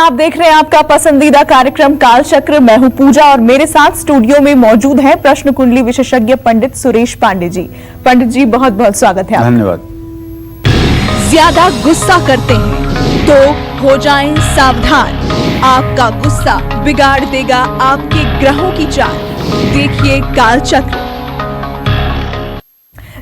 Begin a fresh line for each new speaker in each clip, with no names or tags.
आप देख रहे हैं आपका पसंदीदा कार्यक्रम कालचक्र। मैं हूं पूजा और मेरे साथ स्टूडियो में मौजूद हैं प्रश्न कुंडली विशेषज्ञ पंडित सुरेश पांडे जी। पंडित जी, बहुत बहुत स्वागत है आपका।
धन्यवाद।
ज्यादा गुस्सा करते हैं तो हो जाएं सावधान। आपका गुस्सा बिगाड़ देगा आपके ग्रहों की चाल। देखिए कालचक्र।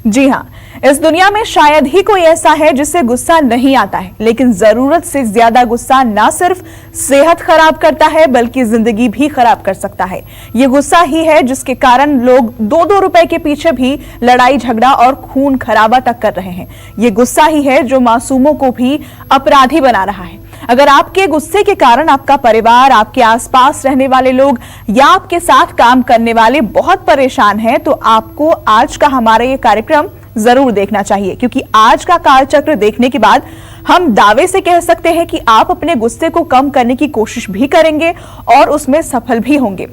जी हाँ, इस दुनिया में शायद ही कोई ऐसा है जिससे गुस्सा नहीं आता है, लेकिन जरूरत से ज्यादा गुस्सा ना सिर्फ सेहत खराब करता है बल्कि जिंदगी भी खराब कर सकता है। ये गुस्सा ही है जिसके कारण लोग 2-2 रुपए के पीछे भी लड़ाई झगड़ा और खून खराबा तक कर रहे हैं। ये गुस्सा ही है जो मासूमों को भी अपराधी बना रहा है। अगर आपके गुस्से के कारण आपका परिवार, आपके आसपास रहने वाले लोग या आपके साथ काम करने वाले बहुत परेशान हैं, तो आपको आज का हमारा ये कार्यक्रम जरूर देखना चाहिए, क्योंकि आज का कालचक्र देखने के बाद हम दावे से कह सकते हैं कि आप अपने गुस्से को कम करने की कोशिश भी करेंगे और उसमें सफल भी होंगे।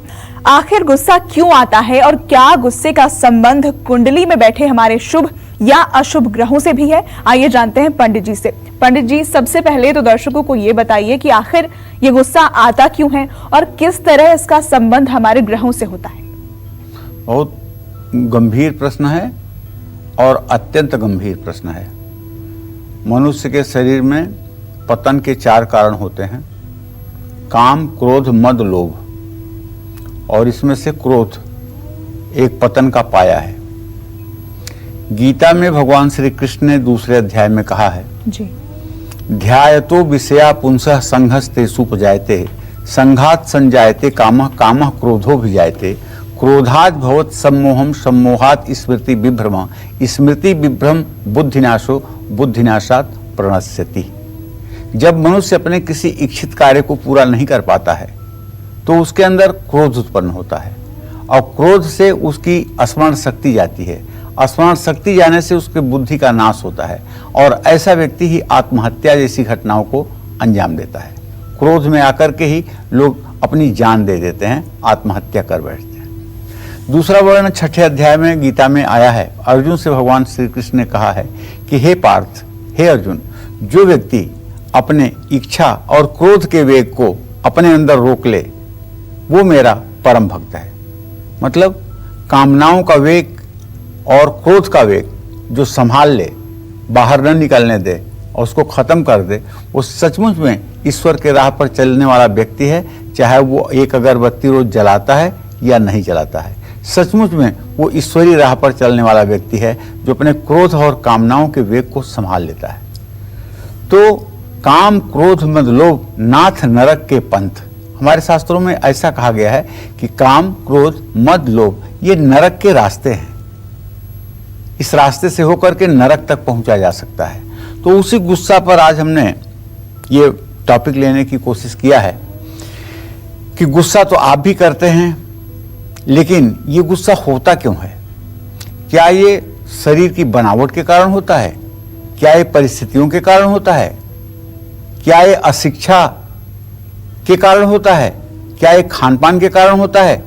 आखिर गुस्सा क्यों आता है और क्या गुस्से का संबंध कुंडली में बैठे हमारे शुभ या अशुभ ग्रहों से भी है? आइए जानते हैं पंडित जी से। पंडित जी, सबसे पहले तो दर्शकों को यह बताइए कि आखिर ये गुस्सा आता क्यों है और किस तरह इसका संबंध हमारे ग्रहों से होता है?
बहुत गंभीर प्रश्न है और अत्यंत गंभीर प्रश्न है। मनुष्य के शरीर में पतन के 4 कारण होते हैं: काम, क्रोध, मद, लोभ। और इसमें से क्रोध एक पतन का पाया है। गीता में भगवान श्री कृष्ण ने दूसरे अध्याय में कहा है
जी,
ध्यायतो विषया पुंसः संघस्तेषुपजायते संघात संजायते कामः कामः क्रोधो भिजायते क्रोधात् भवत् सम्मोहम सम्मोहात् स्मृति विभ्रम स्मृति विभ्रम बुद्धिनाशो बुद्धिनाशात् प्रणश्यति। जब मनुष्य अपने किसी इच्छित कार्य को पूरा नहीं कर पाता है तो उसके अंदर क्रोध उत्पन्न होता है और क्रोध से उसकी स्मरण शक्ति जाती है। स्मरण शक्ति जाने से उसकी बुद्धि का नाश होता है और ऐसा व्यक्ति ही आत्महत्या जैसी घटनाओं को अंजाम देता है। क्रोध में आकर के ही लोग अपनी जान दे देते हैं, आत्महत्या कर बैठते हैं। दूसरा वर्णन 6ठे अध्याय में गीता में आया है। अर्जुन से भगवान श्री कृष्ण ने कहा है कि हे पार्थ, हे अर्जुन, जो व्यक्ति अपने इच्छा और क्रोध के वेग को अपने अंदर रोक ले वो मेरा परम भक्त है। मतलब कामनाओं का वेग और क्रोध का वेग जो संभाल ले, बाहर न निकलने दे और उसको खत्म कर दे, वो सचमुच में ईश्वर के राह पर चलने वाला व्यक्ति है। चाहे वो एक अगरबत्ती रोज जलाता है या नहीं जलाता है, सचमुच में वो ईश्वरी राह पर चलने वाला व्यक्ति है जो अपने क्रोध और कामनाओं के वेग को संभाल लेता है। तो काम, क्रोध, मद, लोभ नाथ नरक के पंथ। हमारे शास्त्रों में ऐसा कहा गया है कि काम, क्रोध, मद, लोभ ये नरक के रास्ते हैं। इस रास्ते से होकर के नरक तक पहुंचा जा सकता है। तो उसी गुस्सा पर आज हमने ये टॉपिक लेने की कोशिश किया है कि गुस्सा तो आप भी करते हैं, लेकिन ये गुस्सा होता क्यों है? क्या ये शरीर की बनावट के कारण होता है? क्या ये परिस्थितियों के कारण होता है? क्या ये अशिक्षा के कारण होता है? क्या ये खान पान के कारण होता है?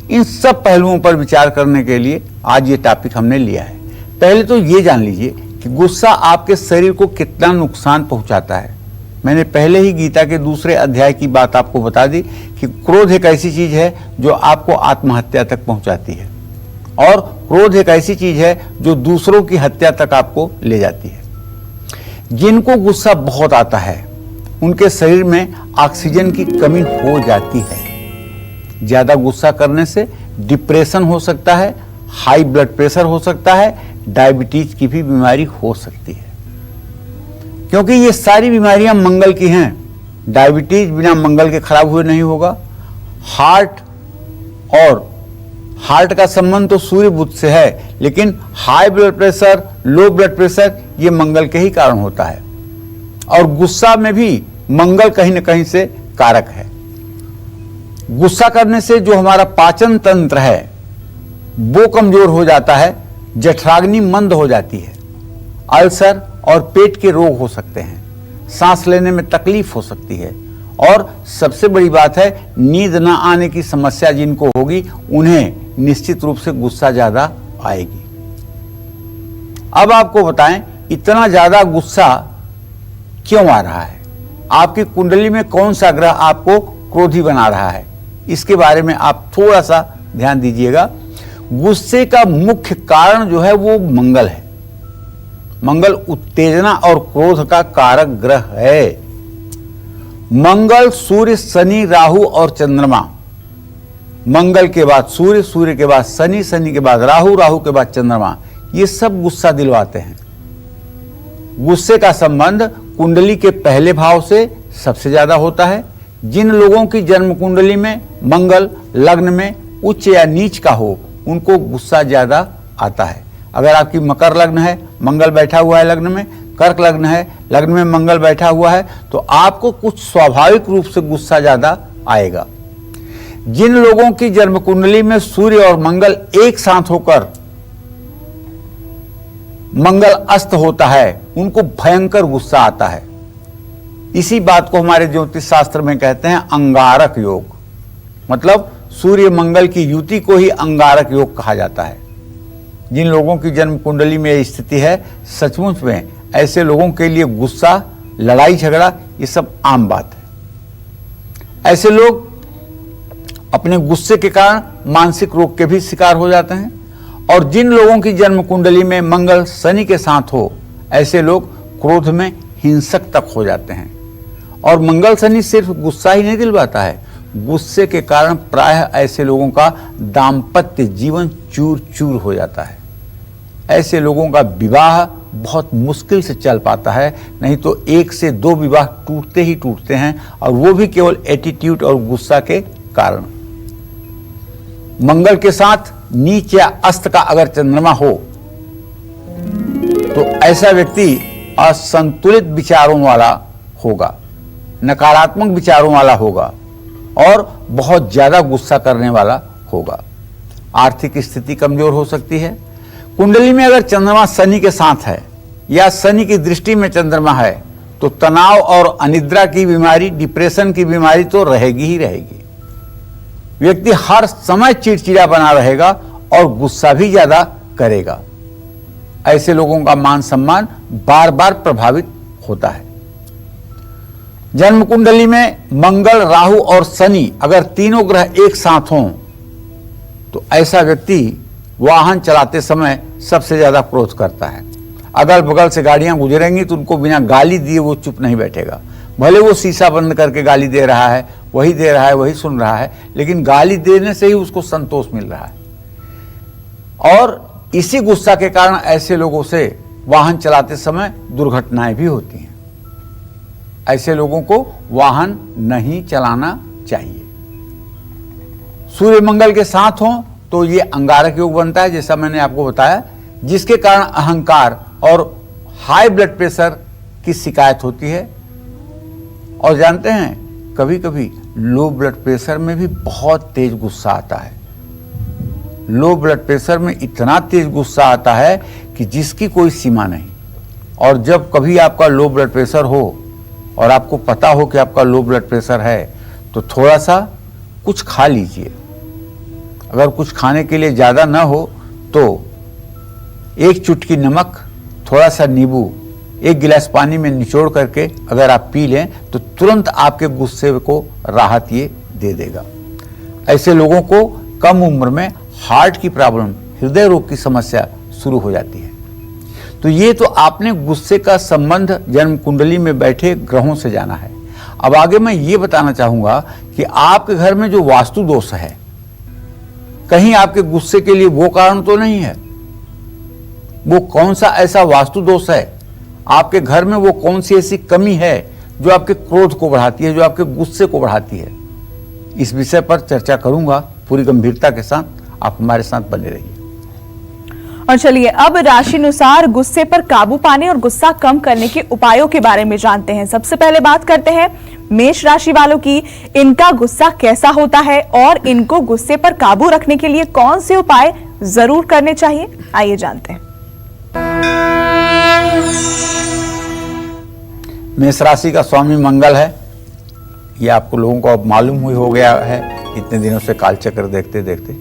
इन सब पहलुओं पर विचार करने के लिए आज ये टॉपिक हमने लिया है। पहले तो ये जान लीजिए कि गुस्सा आपके शरीर को कितना नुकसान पहुंचाता है। मैंने पहले ही गीता के दूसरे अध्याय की बात आपको बता दी कि क्रोध एक ऐसी चीज है जो आपको आत्महत्या तक पहुंचाती है और क्रोध एक ऐसी चीज है जो दूसरों की हत्या तक आपको ले जाती है। जिनको गुस्सा बहुत आता है उनके शरीर में ऑक्सीजन की कमी हो जाती है। ज्यादा गुस्सा करने से डिप्रेशन हो सकता है, हाई ब्लड प्रेशर हो सकता है, डायबिटीज की भी बीमारी हो सकती है, क्योंकि ये सारी बीमारियां मंगल की हैं। डायबिटीज बिना मंगल के खराब हुए नहीं होगा। हार्ट का संबंध तो सूर्य बुध से है, लेकिन high blood pressure, low blood pressure ये मंगल के ही कारण होता है। और गुस्सा में भी मंगल कहीं ना कहीं से कारक है। गुस्सा करने से जो हमारा पाचन तंत्र है वो कमजोर हो जाता है, जठराग्नि मंद हो जाती है, अल्सर और पेट के रोग हो सकते हैं, सांस लेने में तकलीफ हो सकती है और सबसे बड़ी बात है नींद ना आने की समस्या जिनको होगी उन्हें निश्चित रूप से गुस्सा ज्यादा आएगी। अब आपको बताएं इतना ज्यादा गुस्सा क्यों आ रहा है? आपकी कुंडली में कौन सा ग्रह आपको क्रोधी बना रहा है, इसके बारे में आप थोड़ा सा ध्यान दीजिएगा। गुस्से का मुख्य कारण जो है वो मंगल है। मंगल उत्तेजना और क्रोध का कारक ग्रह है। मंगल, सूर्य, शनि, राहु और चंद्रमा, मंगल के बाद सूर्य, सूर्य के बाद शनि, शनि के बाद राहु, राहु के बाद चंद्रमा, ये सब गुस्सा दिलवाते हैं। गुस्से का संबंध कुंडली के पहले भाव से सबसे ज्यादा होता है। जिन लोगों की जन्म कुंडली में मंगल लग्न में उच्च या नीच का हो, उनको गुस्सा ज्यादा आता है। अगर आपकी मकर लग्न है, मंगल बैठा हुआ है लग्न में, कर्क लग्न है, लग्न में मंगल बैठा हुआ है, तो आपको कुछ स्वाभाविक रूप से गुस्सा ज्यादा आएगा। जिन लोगों की जन्म कुंडली में सूर्य और मंगल एक साथ होकर मंगल अस्त होता है, उनको भयंकर गुस्सा आता है। इसी बात को हमारे ज्योतिष शास्त्र में कहते हैं अंगारक योग, मतलब सूर्य मंगल की युति को ही अंगारक योग कहा जाता है। जिन लोगों की जन्म कुंडली में यह स्थिति है, सचमुच में ऐसे लोगों के लिए गुस्सा, लड़ाई झगड़ा, ये सब आम बात है। ऐसे लोग अपने गुस्से के कारण मानसिक रोग के भी शिकार हो जाते हैं। और जिन लोगों की जन्म कुंडली में मंगल शनि के साथ हो, ऐसे लोग क्रोध में हिंसक तक हो जाते हैं। और मंगल शनि सिर्फ गुस्सा ही नहीं दिलवाता है, गुस्से के कारण प्रायः ऐसे लोगों का दाम्पत्य जीवन चूर चूर हो जाता है। ऐसे लोगों का विवाह बहुत मुश्किल से चल पाता है, नहीं तो 1 से 2 विवाह टूटते ही टूटते हैं, और वो भी केवल एटीट्यूड और गुस्सा के कारण। मंगल के साथ नीच या अस्त का अगर चंद्रमा हो, तो ऐसा व्यक्ति असंतुलित विचारों वाला होगा, नकारात्मक विचारों वाला होगा और बहुत ज्यादा गुस्सा करने वाला होगा। आर्थिक स्थिति कमजोर हो सकती है। कुंडली में अगर चंद्रमा शनि के साथ है या शनि की दृष्टि में चंद्रमा है, तो तनाव और अनिद्रा की बीमारी, डिप्रेशन की बीमारी तो रहेगी ही रहेगी। व्यक्ति हर समय चिड़चिड़ा बना रहेगा और गुस्सा भी ज्यादा करेगा। ऐसे लोगों का मान सम्मान बार बार प्रभावित होता है। जन्म कुंडली में मंगल, राहु और शनि अगर तीनों ग्रह एक साथ हों, तो ऐसा व्यक्ति वाहन चलाते समय सबसे ज्यादा क्रोध करता है। अगल बगल से गाड़ियां गुजरेंगी तो उनको बिना गाली दिए वो चुप नहीं बैठेगा। भले वो शीशा बंद करके गाली दे रहा है, वही दे रहा है, वही सुन रहा है, लेकिन गाली देने से ही उसको संतोष मिल रहा है। और इसी गुस्सा के कारण ऐसे लोगों से वाहन चलाते समय दुर्घटनाएं भी होती हैं। ऐसे लोगों को वाहन नहीं चलाना चाहिए। सूर्य मंगल के साथ हों तो ये अंगारक योग बनता है, जैसा मैंने आपको बताया, जिसके कारण अहंकार और हाई ब्लड प्रेशर की शिकायत होती है। और जानते हैं, कभी कभी लो ब्लड प्रेशर में भी बहुत तेज गुस्सा आता है। लो ब्लड प्रेशर में इतना तेज गुस्सा आता है कि जिसकी कोई सीमा नहीं। और जब कभी आपका लो ब्लड प्रेशर हो और आपको पता हो कि आपका लो ब्लड प्रेशर है, तो थोड़ा सा कुछ खा लीजिए। अगर कुछ खाने के लिए ज़्यादा ना हो तो 1 चुटकी नमक, थोड़ा सा नींबू 1 गिलास पानी में निचोड़ करके अगर आप पी लें, तो तुरंत आपके गुस्से को राहत ये दे देगा। ऐसे लोगों को कम उम्र में हार्ट की प्रॉब्लम, हृदय रोग की समस्या शुरू हो जाती है। तो ये तो आपने गुस्से का संबंध जन्म कुंडली में बैठे ग्रहों से जाना है। अब आगे मैं ये बताना चाहूंगा कि आपके घर में जो वास्तु दोष है, कहीं आपके गुस्से के लिए वो कारण तो नहीं है। वो कौन सा ऐसा वास्तु दोष है आपके घर में, वो कौन सी ऐसी कमी है जो आपके क्रोध को बढ़ाती है, जो आपके गुस्से को बढ़ाती है। इस विषय पर चर्चा करूंगा पूरी गंभीरता के साथ। आप हमारे साथ बने रहिए।
और चलिए अब राशि अनुसार गुस्से पर काबू पाने और गुस्सा कम करने के उपायों के बारे में जानते हैं। सबसे पहले बात करते हैं मेष राशि वालों की। इनका गुस्सा कैसा होता है और इनको गुस्से पर काबू रखने के लिए कौन से उपाय जरूर करने चाहिए, आइए जानते हैं।
मेष राशि का स्वामी मंगल है। ये आपको लोगों को अब मालूम हुई हो गया है इतने दिनों से कालचक्र देखते देखते।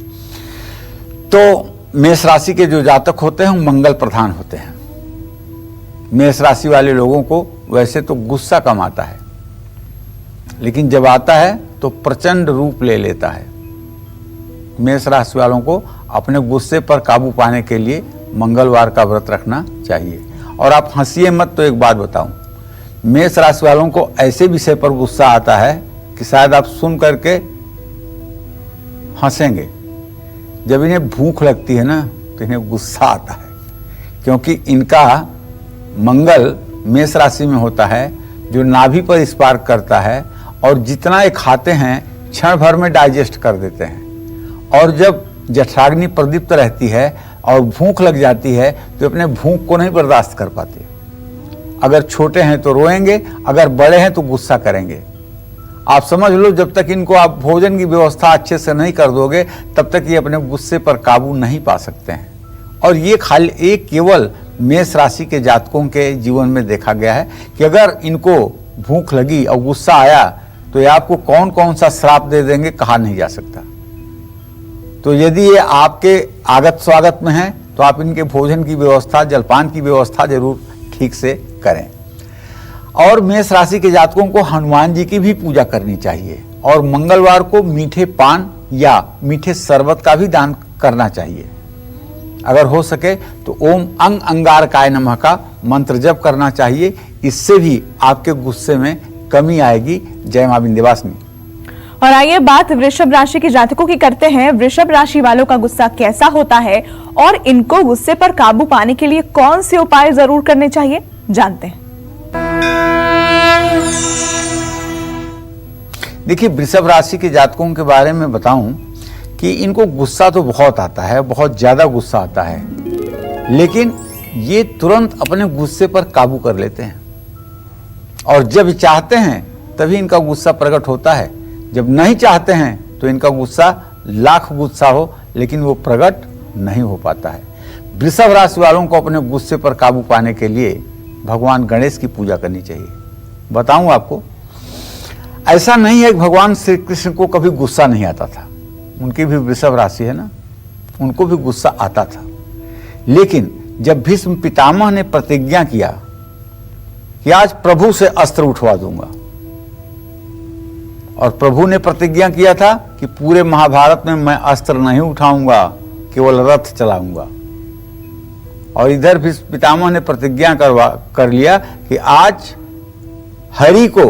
तो मेष राशि के जो जातक होते हैं मंगल प्रधान होते हैं। मेष राशि वाले लोगों को वैसे तो गुस्सा कम आता है, लेकिन जब आता है तो प्रचंड रूप ले लेता है। मेष राशि वालों को अपने गुस्से पर काबू पाने के लिए मंगलवार का व्रत रखना चाहिए। और आप हंसिए मत, तो एक बात बताऊं, मेष राशि वालों को ऐसे विषय पर गुस्सा आता है कि शायद आप सुन करके हंसेंगे। जब इन्हें भूख लगती है ना तो इन्हें गुस्सा आता है, क्योंकि इनका मंगल मेष राशि में होता है जो नाभि पर स्पार्क करता है और जितना ये खाते हैं क्षण भर में डाइजेस्ट कर देते हैं। और जब जठराग्नि प्रदीप्त रहती है और भूख लग जाती है तो अपने भूख को नहीं बर्दाश्त कर पाते। अगर छोटे हैं तो रोएंगे, अगर बड़े हैं तो गुस्सा करेंगे। आप समझ लो, जब तक इनको आप भोजन की व्यवस्था अच्छे से नहीं कर दोगे तब तक ये अपने गुस्से पर काबू नहीं पा सकते हैं। और ये केवल मेष राशि के जातकों के जीवन में देखा गया है कि अगर इनको भूख लगी और गुस्सा आया तो ये आपको कौन कौन सा श्राप दे देंगे कहा नहीं जा सकता। तो यदि ये आपके आगत स्वागत में है तो आप इनके भोजन की व्यवस्था, जलपान की व्यवस्था जरूर ठीक से करें। और मेष राशि के जातकों को हनुमान जी की भी पूजा करनी चाहिए और मंगलवार को मीठे पान या मीठे शरबत का भी दान करना चाहिए। अगर हो सके तो ओम अंग अंगारकाय नमः का मंत्र जप करना चाहिए। इससे भी आपके गुस्से में कमी आएगी। जय मां विंध्यवासिनी।
और आइए बात वृषभ राशि के जातकों की करते हैं। वृषभ राशि वालों का गुस्सा कैसा होता है और इनको गुस्से पर काबू पाने के लिए कौन से उपाय जरूर करने चाहिए, जानते हैं।
देखिए, वृषभ राशि के जातकों के बारे में बताऊं कि इनको गुस्सा तो बहुत आता है, बहुत ज्यादा गुस्सा आता है, लेकिन ये तुरंत अपने गुस्से पर काबू कर लेते हैं। और जब चाहते हैं तभी इनका गुस्सा प्रकट होता है। जब नहीं चाहते हैं तो इनका गुस्सा लाख गुस्सा हो लेकिन वो प्रकट नहीं हो पाता है। वृषभ राशि वालों को अपने गुस्से पर काबू पाने के लिए भगवान गणेश की पूजा करनी चाहिए। बताऊं आपको, ऐसा नहीं है कि भगवान श्री कृष्ण को कभी गुस्सा नहीं आता था। उनकी भी वृषभ राशि है ना, उनको भी गुस्सा आता था। लेकिन जब भीष्म पितामह ने प्रतिज्ञा किया कि आज प्रभु से अस्त्र उठवा दूंगा, और प्रभु ने प्रतिज्ञा किया था कि पूरे महाभारत में मैं अस्त्र नहीं उठाऊंगा, केवल रथ चलाऊंगा। और इधर भी पितामह ने प्रतिज्ञा कर लिया कि आज हरि को,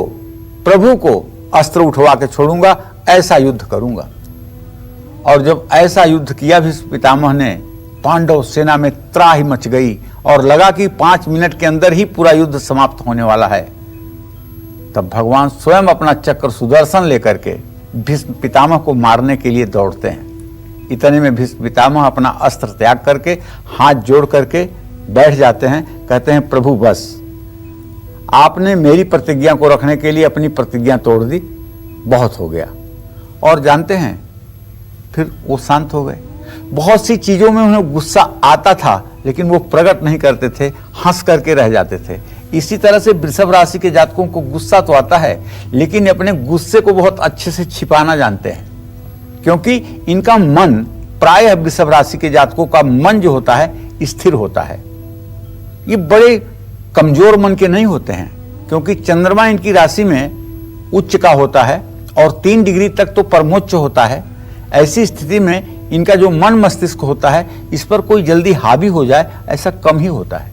प्रभु को अस्त्र उठवा के छोड़ूंगा, ऐसा युद्ध करूंगा। और जब ऐसा युद्ध किया भीष्म पितामह ने, पांडव सेना में त्राहि मच गई और लगा कि 5 मिनट के अंदर ही पूरा युद्ध समाप्त होने वाला है। तब भगवान स्वयं अपना चक्र सुदर्शन लेकर के भीष्म पितामह को मारने के लिए दौड़ते हैं। इतने में भीष्म पितामह अपना अस्त्र त्याग करके हाथ जोड़ करके बैठ जाते हैं। कहते हैं, प्रभु बस, आपने मेरी प्रतिज्ञा को रखने के लिए अपनी प्रतिज्ञा तोड़ दी, बहुत हो गया। और जानते हैं, फिर वो शांत हो गए। बहुत सी चीजों में उन्हें गुस्सा आता था लेकिन वो प्रकट नहीं करते थे, हंस करके रह जाते थे। इसी तरह से वृषभ राशि के जातकों को गुस्सा तो आता है लेकिन अपने गुस्से को बहुत अच्छे से छिपाना जानते हैं, क्योंकि इनका मन, प्रायः वृषभ राशि के जातकों का मन जो होता है स्थिर होता है। ये बड़े कमजोर मन के नहीं होते हैं, क्योंकि चंद्रमा इनकी राशि में उच्च का होता है और 3 डिग्री तक तो परमोच्च होता है। ऐसी स्थिति में इनका जो मन मस्तिष्क होता है, इस पर कोई जल्दी हावी हो जाए ऐसा कम ही होता है।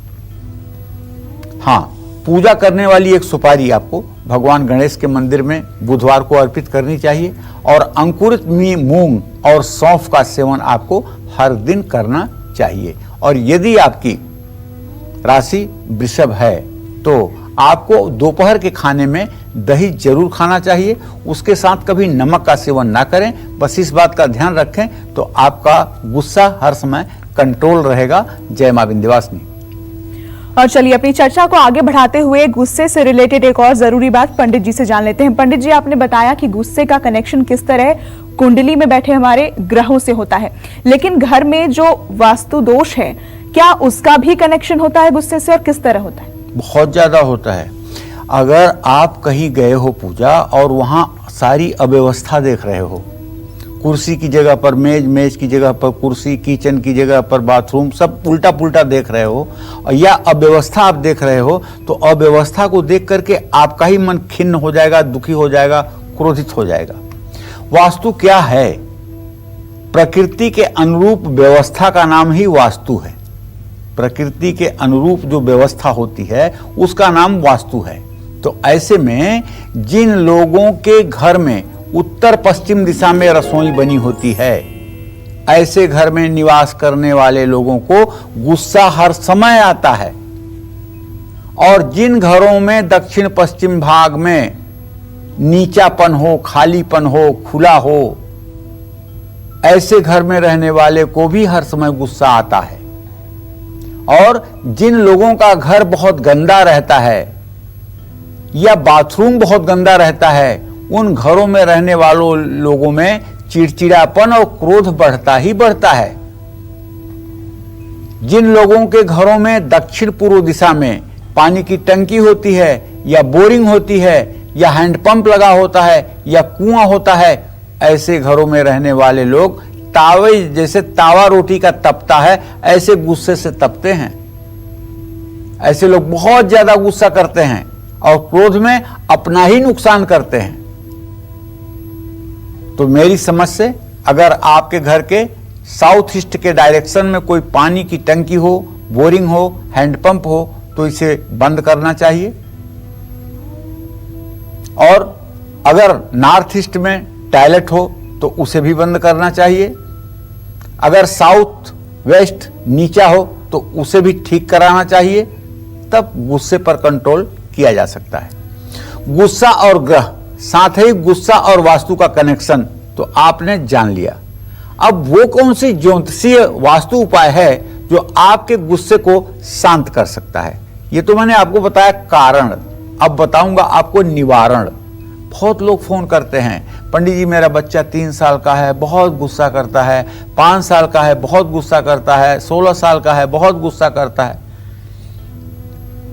हाँ, पूजा करने वाली एक सुपारी आपको भगवान गणेश के मंदिर में बुधवार को अर्पित करनी चाहिए और अंकुरित मूंग और सौंफ का सेवन आपको हर दिन करना चाहिए। और यदि आपकी राशि वृषभ है तो आपको दोपहर के खाने में दही जरूर खाना चाहिए। उसके साथ कभी नमक का सेवन ना करें। बस इस बात का ध्यान रखें तो आपका गुस्सा हर समय कंट्रोल रहेगा। जय मां विंध्यवासिनी।
और चलिए अपनी चर्चा को आगे बढ़ाते हुए गुस्से से रिलेटेड एक और जरूरी बात पंडित जी से जान लेते हैं। पंडित जी, आपने बताया कि गुस्से का कनेक्शन किस तरह कुंडली में बैठे हमारे ग्रहों से होता है, लेकिन घर में जो वास्तु दोष है, क्या उसका भी कनेक्शन होता है गुस्से से और किस तरह होता है?
बहुत ज्यादा होता है। अगर आप कहीं गए हो पूजा और वहां सारी अव्यवस्था देख रहे हो, कुर्सी की जगह पर मेज, मेज की जगह पर कुर्सी, किचन की जगह पर बाथरूम, सब उल्टा पुल्टा देख रहे हो या अव्यवस्था आप देख रहे हो, तो अव्यवस्था को देख करके आपका ही मन खिन्न हो जाएगा, दुखी हो जाएगा, क्रोधित हो जाएगा। वास्तु क्या है? प्रकृति के अनुरूप व्यवस्था का नाम ही वास्तु है। प्रकृति के अनुरूप जो व्यवस्था होती है उसका नाम वास्तु है। तो ऐसे में जिन लोगों के घर में उत्तर पश्चिम दिशा में रसोई बनी होती है, ऐसे घर में निवास करने वाले लोगों को गुस्सा हर समय आता है। और जिन घरों में दक्षिण पश्चिम भाग में नीचापन हो, खालीपन हो, खुला हो, ऐसे घर में रहने वाले को भी हर समय गुस्सा आता है। और जिन लोगों का घर बहुत गंदा रहता है या बाथरूम बहुत गंदा रहता है, उन घरों में रहने वालों लोगों में चिड़चिड़ापन और क्रोध बढ़ता ही बढ़ता है। जिन लोगों के घरों में दक्षिण पूर्व दिशा में पानी की टंकी होती है या बोरिंग होती है या हैंडपंप लगा होता है या कुआं होता है, ऐसे घरों में रहने वाले लोग तावे जैसे तावा रोटी का तपता है, ऐसे गुस्से से तपते हैं। ऐसे लोग बहुत ज्यादा गुस्सा करते हैं और क्रोध में अपना ही नुकसान करते हैं। तो मेरी समझ से अगर आपके घर के साउथ ईस्ट के डायरेक्शन में कोई पानी की टंकी हो, बोरिंग हो, हैंडपंप हो, तो इसे बंद करना चाहिए। और अगर नॉर्थ ईस्ट में टॉयलेट हो तो उसे भी बंद करना चाहिए। अगर साउथ वेस्ट नीचा हो तो उसे भी ठीक कराना चाहिए, तब गुस्से पर कंट्रोल किया जा सकता है। गुस्सा और ग्रह, साथ ही गुस्सा और वास्तु का कनेक्शन तो आपने जान लिया। अब वो कौन सी ज्योतिषीय वास्तु उपाय है जो आपके गुस्से को शांत कर सकता है? ये तो मैंने आपको बताया कारण, अब बताऊंगा आपको निवारण। बहुत लोग फोन करते हैं, पंडित जी मेरा बच्चा 3 साल का है, बहुत गुस्सा करता है, 5 साल का है, बहुत गुस्सा करता है, 16 साल का है, बहुत गुस्सा करता है।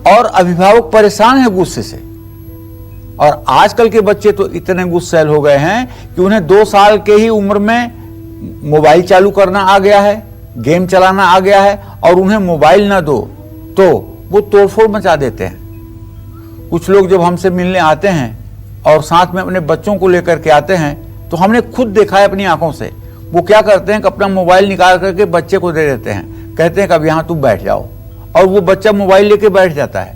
और अभिभावक परेशान है गुस्से से। और आजकल के बच्चे तो इतने गुस्सैल हो गए हैं कि उन्हें 2 साल के ही उम्र में मोबाइल चालू करना आ गया है, गेम चलाना आ गया है, और उन्हें मोबाइल ना दो तो वो तोड़फोड़ मचा देते हैं। कुछ लोग जब हमसे मिलने आते हैं और साथ में अपने बच्चों को लेकर के आते हैं, तो हमने खुद देखा है अपनी आंखों से, वो क्या करते हैं कि अपना मोबाइल निकाल करके बच्चे को दे देते हैं, कहते हैं कि अब यहां तुम बैठ जाओ, और वो बच्चा मोबाइल लेके बैठ जाता है।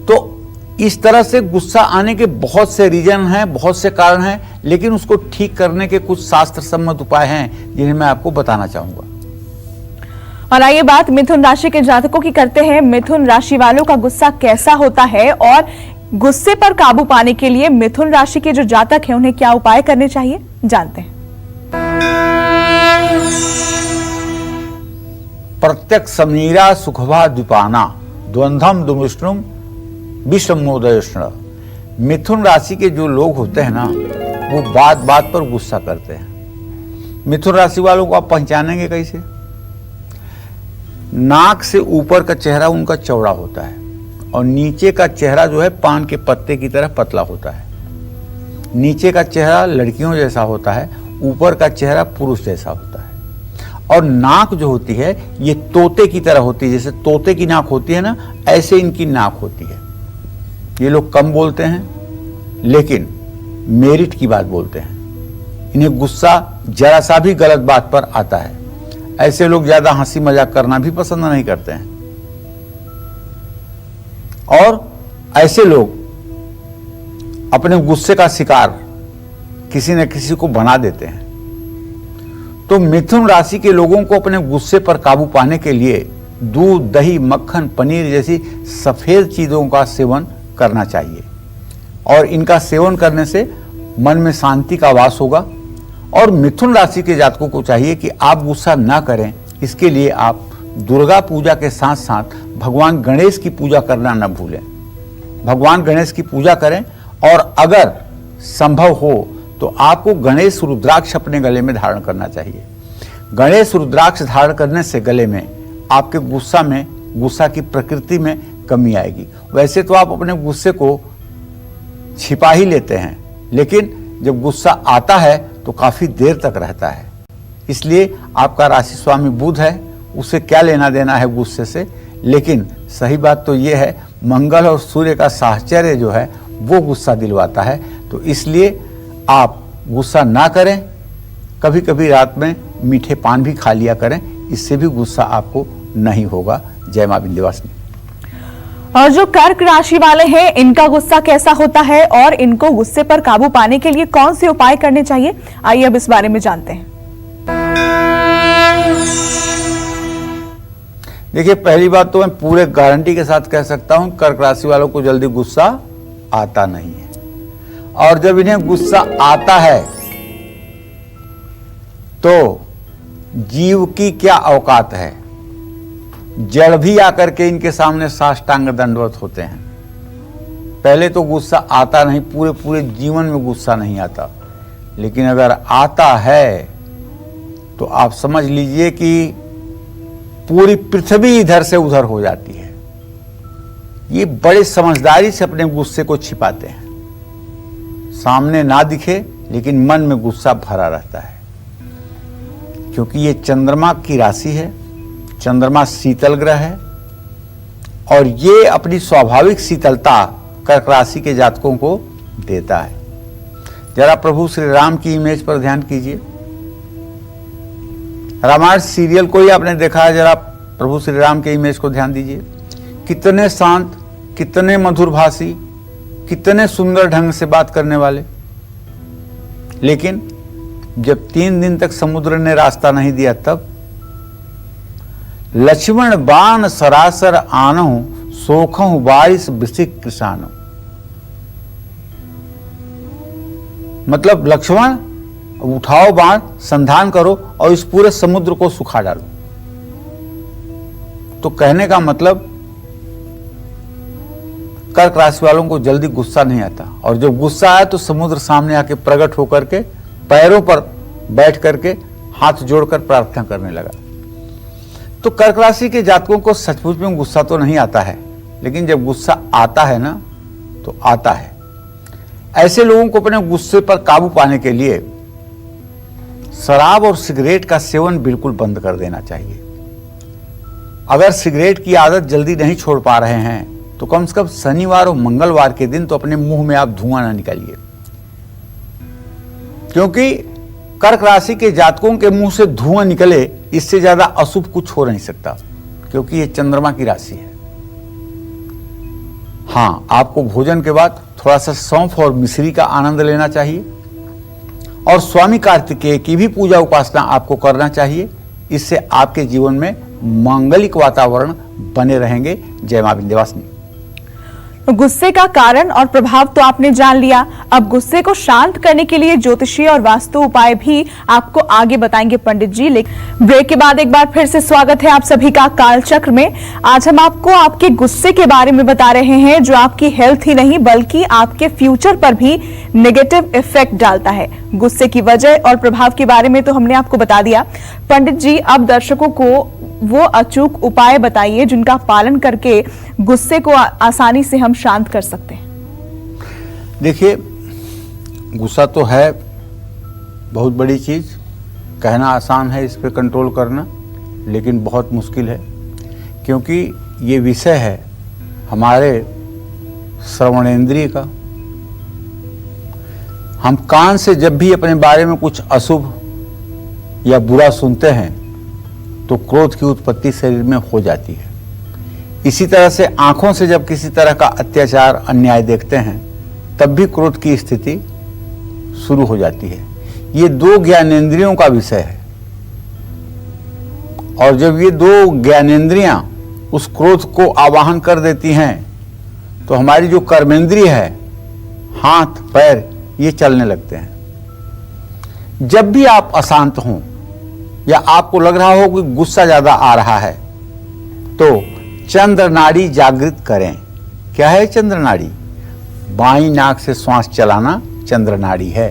तो इस तरह से गुस्सा आने के बहुत से रीजन हैं, बहुत से कारण हैं, लेकिन उसको ठीक करने के कुछ शास्त्र सम्मत उपाय हैं जिन्हें मैं आपको बताना चाहूंगा।
और आइए बात मिथुन राशि के जातकों की करते हैं। मिथुन राशि वालों का गुस्सा कैसा होता है और गुस्से पर काबू पाने के लिए मिथुन राशि के जो जातक हैं उन्हें क्या उपाय करने चाहिए, जानते हैं।
प्रत्यक्ष समीरा सुखभा द्विपाना द्वंद्वम दुमिष्णुम विषमोदयष्ण। मिथुन राशि के जो लोग होते हैं ना, वो बात बात पर गुस्सा करते हैं। मिथुन राशि वालों को आप पहचानेंगे कैसे? नाक से ऊपर का चेहरा उनका चौड़ा होता है और नीचे का चेहरा जो है पान के पत्ते की तरह पतला होता है। नीचे का चेहरा लड़कियों जैसा होता है, ऊपर का चेहरा पुरुष जैसा होता है। और नाक जो होती है ये तोते की तरह होती है, जैसे तोते की नाक होती है ना, ऐसे इनकी नाक होती है। ये लोग कम बोलते हैं लेकिन मेरिट की बात बोलते हैं। इन्हें गुस्सा जरा सा भी गलत बात पर आता है। ऐसे लोग ज्यादा हंसी मजाक करना भी पसंद नहीं करते हैं। और ऐसे लोग अपने गुस्से का शिकार किसी न किसी को बना देते हैं। तो मिथुन राशि के लोगों को अपने गुस्से पर काबू पाने के लिए दूध, दही, मक्खन, पनीर जैसी सफेद चीजों का सेवन करना चाहिए। और इनका सेवन करने से मन में शांति का वास होगा। और मिथुन राशि के जातकों को चाहिए कि आप गुस्सा ना करें। इसके लिए आप दुर्गा पूजा के साथ साथ भगवान गणेश की पूजा करना न भूलें। भगवान गणेश की पूजा करें और अगर संभव हो तो आपको गणेश रुद्राक्ष अपने गले में धारण करना चाहिए। गणेश रुद्राक्ष धारण करने से गले में आपके गुस्सा की प्रकृति में कमी आएगी। वैसे तो आप अपने गुस्से को छिपा ही लेते हैं, लेकिन जब गुस्सा आता है तो काफी देर तक रहता है। इसलिए आपका राशि स्वामी बुध है, उसे क्या लेना देना है गुस्से से। लेकिन सही बात तो ये है, मंगल और सूर्य का साहचर्य जो है वो गुस्सा दिलवाता है। तो इसलिए आप गुस्सा ना करें, कभी कभी रात में मीठे पान भी खा लिया करें, इससे भी गुस्सा आपको नहीं होगा। जय मां विंध्यवासिनी।
और जो कर्क राशि वाले हैं, इनका गुस्सा कैसा होता है और इनको गुस्से पर काबू पाने के लिए कौन से उपाय करने चाहिए, आइए अब इस बारे में जानते हैं।
देखिए, पहली बात तो मैं पूरे गारंटी के साथ कह सकता हूं, कर्क राशि वालों को जल्दी गुस्सा आता नहीं है। और जब इन्हें गुस्सा आता है तो जीव की क्या औकात है, जड़ भी आकर के इनके सामने साष्टांग दंडवत होते हैं। पहले तो गुस्सा आता नहीं, पूरे पूरे जीवन में गुस्सा नहीं आता, लेकिन अगर आता है तो आप समझ लीजिए कि पूरी पृथ्वी इधर से उधर हो जाती है। ये बड़े समझदारी से अपने गुस्से को छिपाते हैं, सामने ना दिखे लेकिन मन में गुस्सा भरा रहता है, क्योंकि ये चंद्रमा की राशि है। चंद्रमा शीतल ग्रह है और ये अपनी स्वाभाविक शीतलता कर्क राशि के जातकों को देता है। जरा प्रभु श्री राम की इमेज पर ध्यान कीजिए। रामायण सीरियल को ही आपने देखा है, जरा प्रभु श्री राम के इमेज को ध्यान दीजिए। कितने शांत, कितने मधुरभाषी, कितने सुंदर ढंग से बात करने वाले। लेकिन जब 3 दिन तक समुद्र ने रास्ता नहीं दिया, तब लक्ष्मण बाण सरासर आनहु, सोखहु बारिश वृश्चिक किसानों। मतलब लक्ष्मण उठाओ बाण, संधान करो और इस पूरे समुद्र को सुखा डालो। तो कहने का मतलब कर्क राशि वालों को जल्दी गुस्सा नहीं आता, और जब गुस्सा आया तो समुद्र सामने आके प्रकट होकर के पैरों पर बैठ करके हाथ जोड़कर प्रार्थना करने लगा। तो कर्क राशि के जातकों को सचमुच में गुस्सा तो नहीं आता है, लेकिन जब गुस्सा आता है ना, तो आता है। ऐसे लोगों को अपने गुस्से पर काबू पाने के लिए शराब और सिगरेट का सेवन बिल्कुल बंद कर देना चाहिए। अगर सिगरेट की आदत जल्दी नहीं छोड़ पा रहे हैं तो कम से कम शनिवार और मंगलवार के दिन तो अपने मुंह में आप धुआं ना निकालिए, क्योंकि कर्क राशि के जातकों के मुंह से धुआं निकले, इससे ज्यादा अशुभ कुछ हो नहीं सकता, क्योंकि ये चंद्रमा की राशि है। हाँ, आपको भोजन के बाद थोड़ा सा सौंफ और मिश्री का आनंद लेना चाहिए, और स्वामी कार्तिकेय की भी पूजा उपासना आपको करना चाहिए। इससे आपके जीवन में मांगलिक वातावरण बने रहेंगे। जय मां विंध्यवासिनी।
गुस्से का कारण और प्रभाव तो आपने जान लिया। अब गुस्से को शांत करने के लिए ज्योतिषीय और वास्तु उपाय भी आपको आगे बताएंगे पंडित जी। लेकिन ब्रेक के बाद एक बार फिर से स्वागत है आप सभी का कालचक्र में। आज हम आपको आपके गुस्से के बारे में बता रहे हैं, जो आपकी हेल्थ ही नहीं बल्कि आपके फ्यूचर पर भी नेगेटिव इफेक्ट डालता है। गुस्से की वजह और प्रभाव के बारे में तो हमने आपको बता दिया। पंडित जी, अब दर्शकों को वो अचूक उपाय बताइए जिनका पालन करके गुस्से को आसानी से हम शांत कर सकते हैं।
देखिए, गुस्सा तो है बहुत बड़ी चीज, कहना आसान है इस पे कंट्रोल करना, लेकिन बहुत मुश्किल है, क्योंकि ये विषय है हमारे श्रवणेंद्रिय का। हम कान से जब भी अपने बारे में कुछ अशुभ या बुरा सुनते हैं तो क्रोध की उत्पत्ति शरीर में हो जाती है। इसी तरह से आंखों से जब किसी तरह का अत्याचार, अन्याय देखते हैं, तब भी क्रोध की स्थिति शुरू हो जाती है। ये 2 ज्ञानेंद्रियों का विषय है, और जब ये 2 ज्ञानेंद्रियां उस क्रोध को आवाहन कर देती हैं, तो हमारी जो कर्मेंद्रिय है, हाथ पैर, ये चलने लगते हैं। जब भी आप अशांत हों या आपको लग रहा हो कि गुस्सा ज्यादा आ रहा है, तो चंद्र नाड़ी जागृत करें। क्या है चंद्र नाड़ी? बाईं नाक से श्वास चलाना चंद्र नाड़ी है।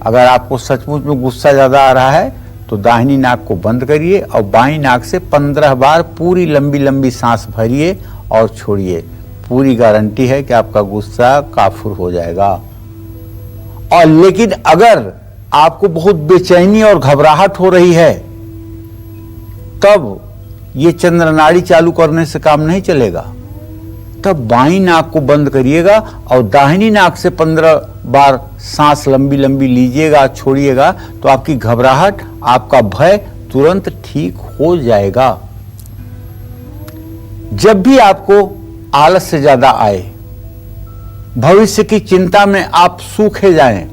अगर आपको सचमुच में गुस्सा ज्यादा आ रहा है तो दाहिनी नाक को बंद करिए और बाईं नाक से 15 बार पूरी लंबी लंबी सांस भरिए और छोड़िए। पूरी गारंटी है कि आपका गुस्सा काफूर हो जाएगा। और लेकिन अगर आपको बहुत बेचैनी और घबराहट हो रही है, तब ये चंद्र नाड़ी चालू करने से काम नहीं चलेगा। तब बाईं नाक को बंद करिएगा और दाहिनी नाक से 15 बार सांस लंबी लंबी लीजिएगा, छोड़िएगा, तो आपकी घबराहट, आपका भय तुरंत ठीक हो जाएगा। जब भी आपको आलस से ज्यादा आए, भविष्य की चिंता में आप सूखे जाएं,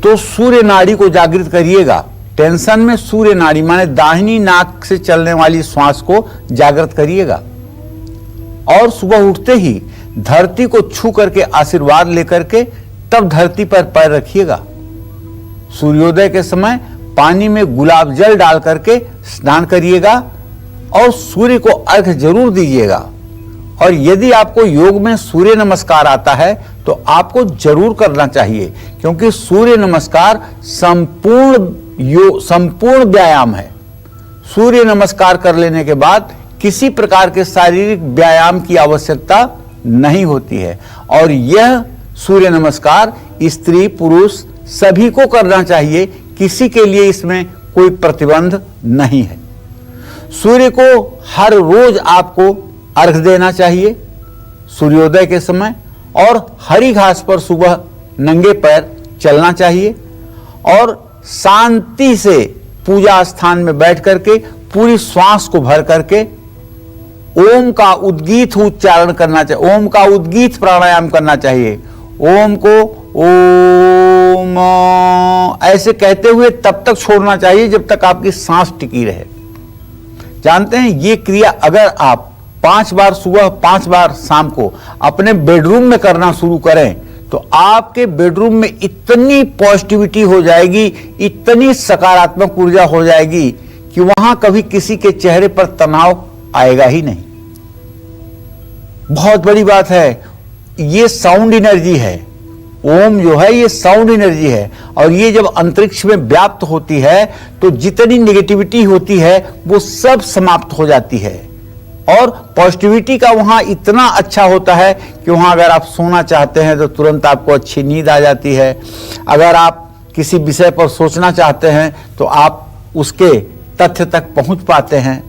तो सूर्य नाड़ी को जागृत करिएगा। टेंशन में सूर्य नाड़ी माने दाहिनी नाक से चलने वाली श्वास को जागृत करिएगा और सुबह उठते ही धरती को छू करके आशीर्वाद लेकर के तब धरती पर पैर रखिएगा। सूर्योदय के समय पानी में गुलाब जल डाल करके स्नान करिएगा और सूर्य को अर्घ्य जरूर दीजिएगा। और यदि आपको योग में सूर्य नमस्कार आता है तो आपको जरूर करना चाहिए, क्योंकि सूर्य नमस्कार संपूर्ण व्यायाम है। सूर्य नमस्कार कर लेने के बाद किसी प्रकार के शारीरिक व्यायाम की आवश्यकता नहीं होती है और यह सूर्य नमस्कार स्त्री पुरुष सभी को करना चाहिए, किसी के लिए इसमें कोई प्रतिबंध नहीं है। सूर्य को हर रोज आपको अर्घ्य देना चाहिए सूर्योदय के समय, और हरी घास पर सुबह नंगे पैर चलना चाहिए और शांति से पूजा स्थान में बैठ करके पूरी श्वास को भर करके ओम का उद्गीत उच्चारण करना चाहिए, ओम का उद्गीत प्राणायाम करना चाहिए। ओम को ओम ऐसे कहते हुए तब तक छोड़ना चाहिए जब तक आपकी सांस टिकी रहे। जानते हैं, ये क्रिया अगर आप 5 बार सुबह 5 बार शाम को अपने बेडरूम में करना शुरू करें तो आपके बेडरूम में इतनी पॉजिटिविटी हो जाएगी, इतनी सकारात्मक ऊर्जा हो जाएगी कि वहां कभी किसी के चेहरे पर तनाव आएगा ही नहीं। बहुत बड़ी बात है, ये साउंड एनर्जी है। ओम जो है ये साउंड एनर्जी है और ये जब अंतरिक्ष में व्याप्त होती है तो जितनी नेगेटिविटी होती है वो सब समाप्त हो जाती है और पॉजिटिविटी का वहां इतना अच्छा होता है कि वहां अगर आप सोना चाहते हैं तो तुरंत आपको अच्छी नींद आ जाती है। अगर आप किसी विषय पर सोचना चाहते हैं तो आप उसके तथ्य तक पहुंच पाते हैं।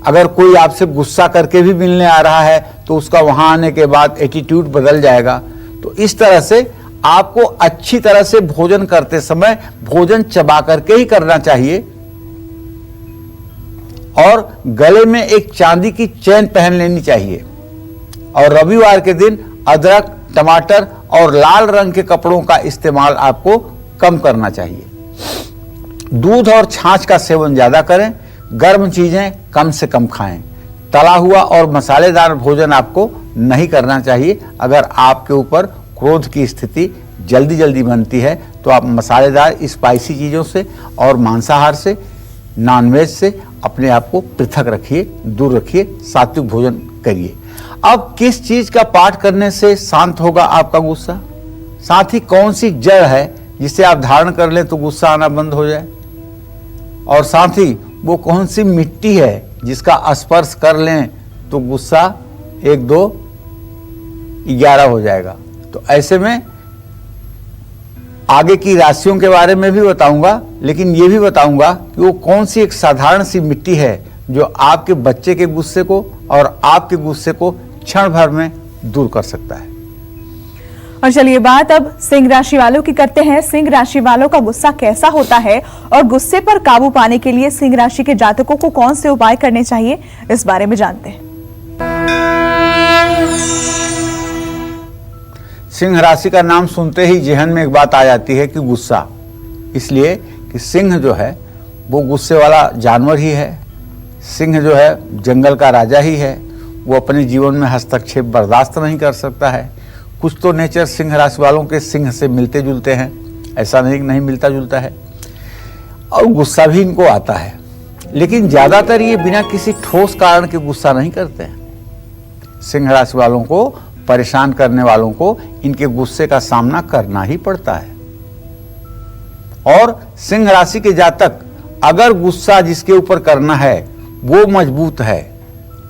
अगर कोई आपसे गुस्सा करके भी मिलने आ रहा है तो उसका वहां आने के बाद एटीट्यूड बदल जाएगा। तो इस तरह से आपको अच्छी तरह से भोजन करते समय भोजन चबा करके ही करना चाहिए और गले में एक चांदी की चेन पहन लेनी चाहिए और रविवार के दिन अदरक, टमाटर और लाल रंग के कपड़ों का इस्तेमाल आपको कम करना चाहिए। दूध और छाछ का सेवन ज्यादा करें, गर्म चीजें कम से कम खाएं। तला हुआ और मसालेदार भोजन आपको नहीं करना चाहिए। अगर आपके ऊपर क्रोध की स्थिति जल्दी जल्दी बनती है तो आप मसालेदार स्पाइसी चीजों से और मांसाहार से, नॉनवेज से अपने आप को पृथक रखिए, दूर रखिए, सात्विक भोजन करिए। अब किस चीज का पाठ करने से शांत होगा आपका गुस्सा? साथ ही कौन सी जड़ है जिसे आप धारण कर लें तो गुस्सा आना बंद हो जाए? और साथ ही वो कौन सी मिट्टी है जिसका स्पर्श कर लें तो गुस्सा 1, 2, 11 हो जाएगा? तो ऐसे में आगे की राशियों के बारे में भी बताऊंगा, लेकिन ये भी बताऊंगा कि वो कौन सी एक साधारण सी मिट्टी है जो आपके बच्चे के गुस्से को और आपके गुस्से को क्षण भर में दूर कर सकता है।
और चलिए बात अब सिंह राशि वालों की करते हैं। सिंह राशि वालों का गुस्सा कैसा होता है और गुस्से पर काबू पाने के लिए सिंह राशि के जातकों को कौन से उपाय करने चाहिए, इस बारे में जानते हैं।
सिंह राशि का नाम सुनते ही जहन में एक बात आ जाती है कि गुस्सा, इसलिए कि सिंह जो है वो गुस्से वाला जानवर ही है। सिंह जो है जंगल का राजा ही है, वो अपने जीवन में हस्तक्षेप बर्दाश्त नहीं कर सकता है। कुछ तो नेचर सिंह राशि वालों के सिंह से मिलते जुलते हैं, ऐसा नहीं मिलता जुलता है, और गुस्सा भी इनको आता है, लेकिन ज्यादातर ये बिना किसी ठोस कारण के गुस्सा नहीं करते हैं। सिंह राशि वालों को परेशान करने वालों को इनके गुस्से का सामना करना ही पड़ता है। और सिंह राशि के जातक अगर गुस्सा जिसके ऊपर करना है वो मजबूत है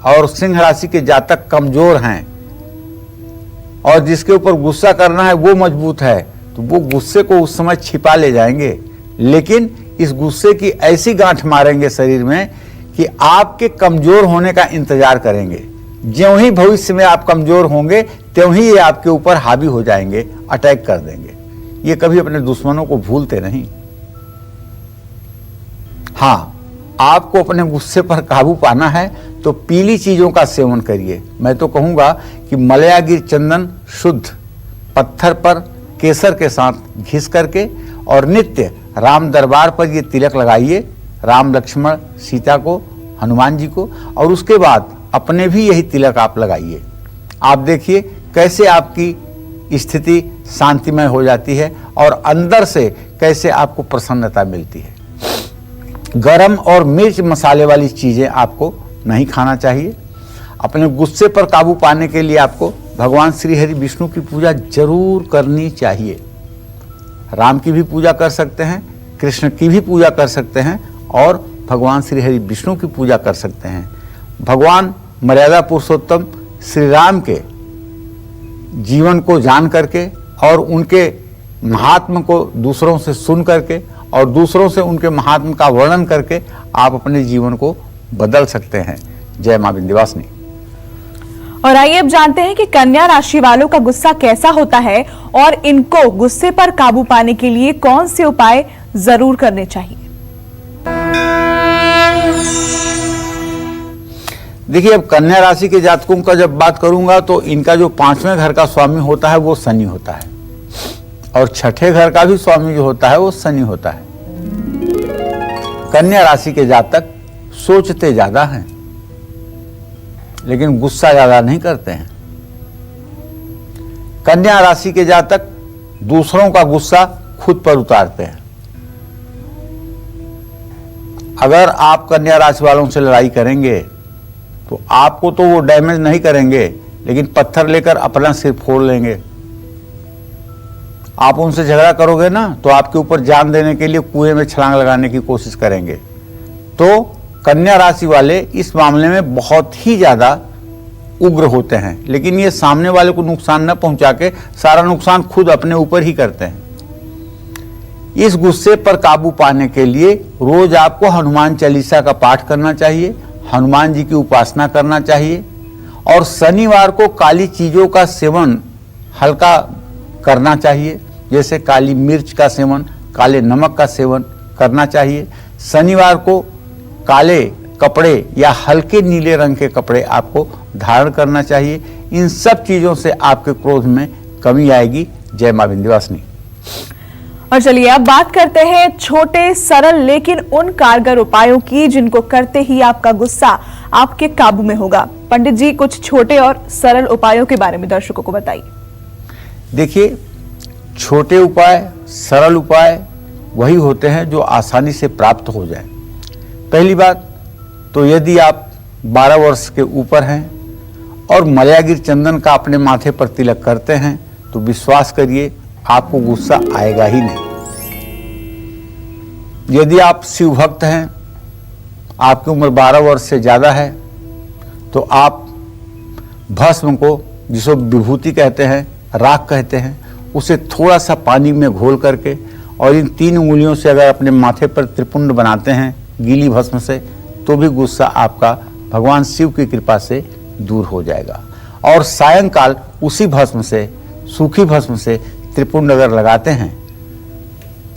और सिंह राशि के जातक कमजोर हैं और जिसके ऊपर गुस्सा करना है वो मजबूत है, तो वो गुस्से को उस समय छिपा ले जाएंगे, लेकिन इस गुस्से की ऐसी गांठ मारेंगे शरीर में कि आपके कमजोर होने का इंतजार करेंगे। ज्यों ही भविष्य में आप कमजोर होंगे त्यों ही ये आपके ऊपर हावी हो जाएंगे, अटैक कर देंगे। ये कभी अपने दुश्मनों को भूलते नहीं। हाँ, आपको अपने गुस्से पर काबू पाना है तो पीली चीजों का सेवन करिए। मैं तो कहूंगा कि मलयागिर चंदन शुद्ध पत्थर पर केसर के साथ घिस करके और नित्य राम दरबार पर ये तिलक लगाइए, राम लक्ष्मण सीता को, हनुमान जी को, और उसके बाद अपने भी यही तिलक आप लगाइए। आप देखिए कैसे आपकी स्थिति शांतिमय हो जाती है और अंदर से कैसे आपको प्रसन्नता मिलती है। गरम और मिर्च मसाले वाली चीजें आपको नहीं खाना चाहिए। अपने गुस्से पर काबू पाने के लिए आपको भगवान श्री हरि विष्णु की पूजा जरूर करनी चाहिए। राम की भी पूजा कर सकते हैं, कृष्ण की भी पूजा कर सकते हैं और भगवान श्री हरि विष्णु की पूजा कर सकते हैं। भगवान मर्यादा पुरुषोत्तम श्री राम के जीवन को जान करके और उनके महात्म को दूसरों से सुन करके और दूसरों से उनके महात्म का वर्णन करके आप अपने जीवन को बदल सकते हैं। जय मां विंध्यवासिनी।
और आइए अब जानते हैं कि कन्या राशि वालों का गुस्सा कैसा होता है और इनको गुस्से पर काबू पाने के लिए कौन से उपाय जरूर करने चाहिए।
देखिए, अब कन्या राशि के जातकों का जब बात करूंगा तो इनका जो 5वें घर का स्वामी होता है वो शनि होता है और 6ठे घर का भी स्वामी जो होता है वो शनि होता है। कन्या राशि के जातक सोचते ज्यादा हैं लेकिन गुस्सा ज्यादा नहीं करते हैं। कन्या राशि के जातक दूसरों का गुस्सा खुद पर उतारते हैं। अगर आप कन्या राशि वालों से लड़ाई करेंगे तो आपको तो वो डैमेज नहीं करेंगे लेकिन पत्थर लेकर अपना सिर फोड़ लेंगे। आप उनसे झगड़ा करोगे ना तो आपके ऊपर जान देने के लिए कुएं में छलांग लगाने की कोशिश करेंगे। तो कन्या राशि वाले इस मामले में बहुत ही ज्यादा उग्र होते हैं, लेकिन ये सामने वाले को नुकसान न पहुंचा के सारा नुकसान खुद अपने ऊपर ही करते हैं। इस गुस्से पर काबू पाने के लिए रोज आपको हनुमान चालीसा का पाठ करना चाहिए, हनुमान जी की उपासना करना चाहिए और शनिवार को काली चीजों का सेवन हल्का करना चाहिए, जैसे काली मिर्च का सेवन, काले नमक का सेवन करना चाहिए। शनिवार को काले कपड़े या हल्के नीले रंग के कपड़े आपको धारण करना चाहिए। इन सब चीजों से आपके क्रोध में कमी आएगी। जय मां विंध्यवासिनी।
और चलिए अब बात करते हैं छोटे सरल लेकिन उन कारगर उपायों की जिनको करते ही आपका गुस्सा आपके काबू में होगा। पंडित जी, कुछ छोटे और सरल उपायों के बारे में दर्शकों को बताइए।
देखिए, छोटे उपाय, सरल उपाय वही होते हैं जो आसानी से प्राप्त हो जाए। पहली बात तो यदि आप 12 वर्ष के ऊपर हैं और मलयागिर चंदन का अपने माथे पर तिलक करते हैं तो विश्वास करिए आपको गुस्सा आएगा ही नहीं। यदि आप शिव भक्त हैं, आपकी उम्र 12 वर्ष से ज्यादा है, तो आप भस्म को, जिसको विभूति कहते हैं, राख कहते हैं, उसे थोड़ा सा पानी में घोल करके और इन 3 उंगलियों से अगर अपने माथे पर त्रिपुंड बनाते हैं गीली भस्म से, तो भी गुस्सा आपका भगवान शिव की कृपा से दूर हो जाएगा। और सायंकाल उसी भस्म से, सूखी भस्म से त्रिपुंड अगर लगाते हैं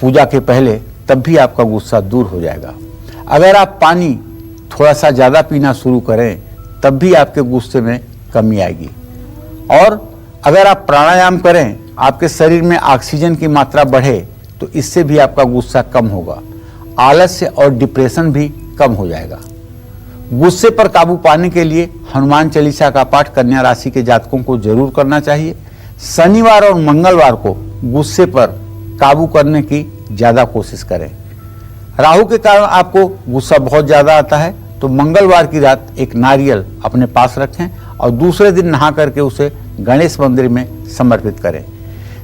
पूजा के पहले, तब भी आपका गुस्सा दूर हो जाएगा। अगर आप पानी थोड़ा सा ज़्यादा पीना शुरू करें तब भी आपके गुस्से में कमी आएगी। और अगर आप प्राणायाम करें, आपके शरीर में ऑक्सीजन की मात्रा बढ़े, तो इससे भी आपका गुस्सा कम होगा। आलस्य और डिप्रेशन भी कम हो जाएगा। गुस्से पर काबू पाने के लिए हनुमान चालीसा का पाठ कन्या राशि के जातकों को जरूर करना चाहिए। शनिवार और मंगलवार को गुस्से पर काबू करने की ज्यादा कोशिश करें। राहु के कारण आपको गुस्सा बहुत ज्यादा आता है, तो मंगलवार की रात एक नारियल अपने पास रखें और दूसरे दिन नहा करके उसे गणेश मंदिर में समर्पित करें।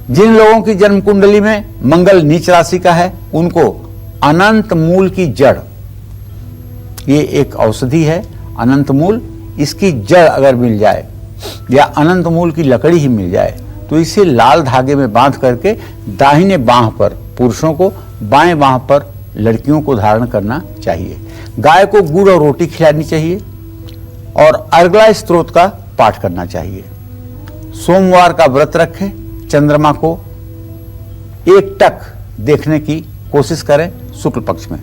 जिन लोगों की जन्म कुंडली में मंगल नीच राशि का है, उनको अनंत मूल की जड़, ये एक औषधि है अनंत मूल, इसकी जड़ अगर मिल जाए या अनंत मूल की लकड़ी ही मिल जाए तो इसे लाल धागे में बांध करके दाहिने बांह पर पुरुषों को, बाएं बांह पर लड़कियों को धारण करना चाहिए। गाय को गुड़ और रोटी खिलानी चाहिए और अर्गला स्तोत्र का पाठ करना चाहिए। सोमवार का व्रत रखें, चंद्रमा को एकटक देखने की कोशिश करें शुक्ल पक्ष में।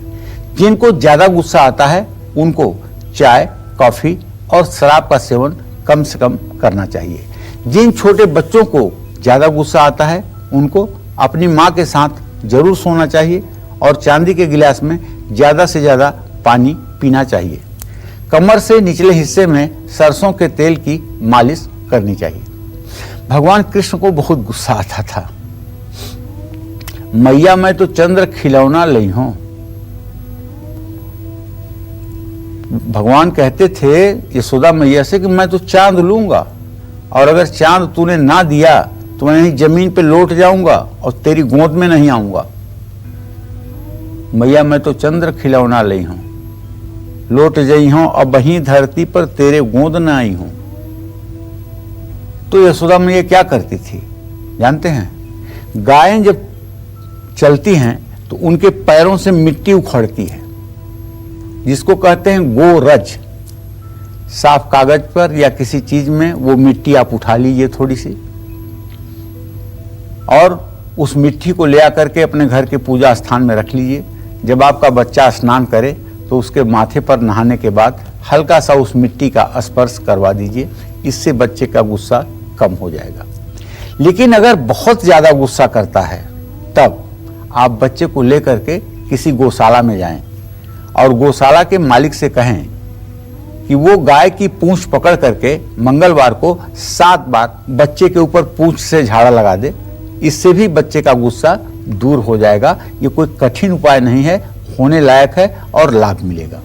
जिनको ज्यादा गुस्सा आता है उनको चाय, कॉफी और शराब का सेवन कम से कम करना चाहिए। जिन छोटे बच्चों को ज्यादा गुस्सा आता है उनको अपनी मां के साथ जरूर सोना चाहिए और चांदी के गिलास में ज्यादा से ज्यादा पानी पीना चाहिए। कमर से निचले हिस्से में सरसों के तेल की मालिश करनी चाहिए। भगवान कृष्ण को बहुत गुस्सा आता था। मैया मैं तो चंद्र खिलौना लई हूं। भगवान कहते थे यशोदा मैया से कि मैं तो चांद लूंगा और अगर चांद तूने ना दिया तो मैं यहीं जमीन पे लौट जाऊंगा और तेरी गोद में नहीं आऊंगा। मैया मैं तो चंद्र खिलौना लई हूं, लौट जई हूं अब वहीं धरती पर तेरे गोद न आई हूं। तो यशोदा मैया क्या करती थी जानते हैं? गायें जब चलती हैं तो उनके पैरों से मिट्टी उखड़ती है, जिसको कहते हैं गोरज। साफ कागज पर या किसी चीज में वो मिट्टी आप उठा लीजिए थोड़ी सी, और उस मिट्टी को ले आकर के अपने घर के पूजा स्थान में रख लीजिए। जब आपका बच्चा स्नान करे तो उसके माथे पर नहाने के बाद हल्का सा उस मिट्टी का स्पर्श करवा दीजिए। इससे बच्चे का गुस्सा कम हो जाएगा। लेकिन अगर बहुत ज्यादा गुस्सा करता है तब आप बच्चे को लेकर के किसी गौशाला में जाएं और गौशाला के मालिक से कहें कि वो गाय की पूंछ पकड़ करके मंगलवार को 7 बार बच्चे के ऊपर पूंछ से झाड़ा लगा दे। इससे भी बच्चे का गुस्सा दूर हो जाएगा। ये कोई कठिन उपाय नहीं है, होने लायक है और लाभ मिलेगा।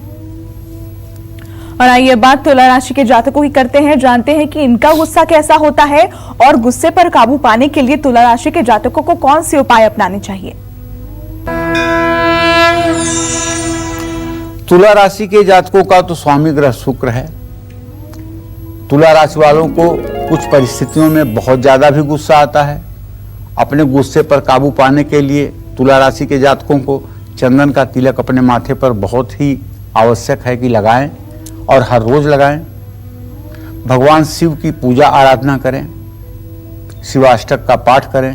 और आइए बात तुला राशि के जातकों की करते हैं, जानते हैं कि इनका गुस्सा कैसा होता है और गुस्से पर काबू पाने के लिए तुला राशि के जातकों को कौन से उपाय अपनाने चाहिए।
तुला राशि के जातकों का तो स्वामी ग्रह शुक्र है। तुला राशि वालों को कुछ परिस्थितियों में बहुत ज्यादा भी गुस्सा आता है। अपने गुस्से पर काबू पाने के लिए तुला राशि के जातकों को चंदन का तिलक अपने माथे पर बहुत ही आवश्यक है कि लगाएं और हर रोज लगाएं। भगवान शिव की पूजा आराधना करें, शिवाष्टक का पाठ करें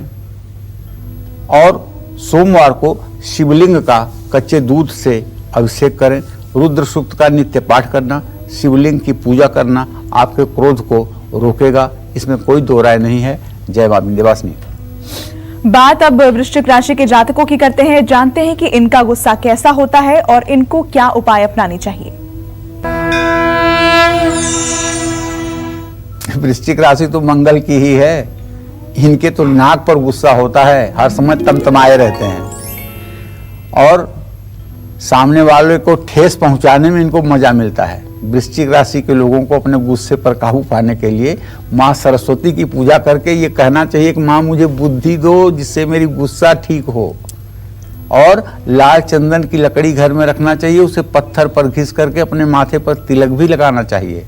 और सोमवार को शिवलिंग का कच्चे दूध से अभिषेक करें। रुद्र सूक्त का नित्य पाठ करना, शिवलिंग की पूजा करना आपके क्रोध को रोकेगा, इसमें कोई दो राय नहीं है। जय मां विंध्यवासिनी।
बात अब वृश्चिक राशि के जातकों की करते हैं, जानते हैं कि इनका गुस्सा कैसा होता है और इनको क्या उपाय अपनाने चाहिए।
वृश्चिक राशि तो मंगल की ही है। इनके तो नाक पर गुस्सा होता है, हर समय तमतमाए रहते हैं और सामने वाले को ठेस पहुंचाने में इनको मजा मिलता है। वृश्चिक राशि के लोगों को अपने गुस्से पर काबू पाने के लिए मां सरस्वती की पूजा करके ये कहना चाहिए कि मां मुझे बुद्धि दो जिससे मेरी गुस्सा ठीक हो। और लाल चंदन की लकड़ी घर में रखना चाहिए, उसे पत्थर पर घिस करके अपने माथे पर तिलक भी लगाना चाहिए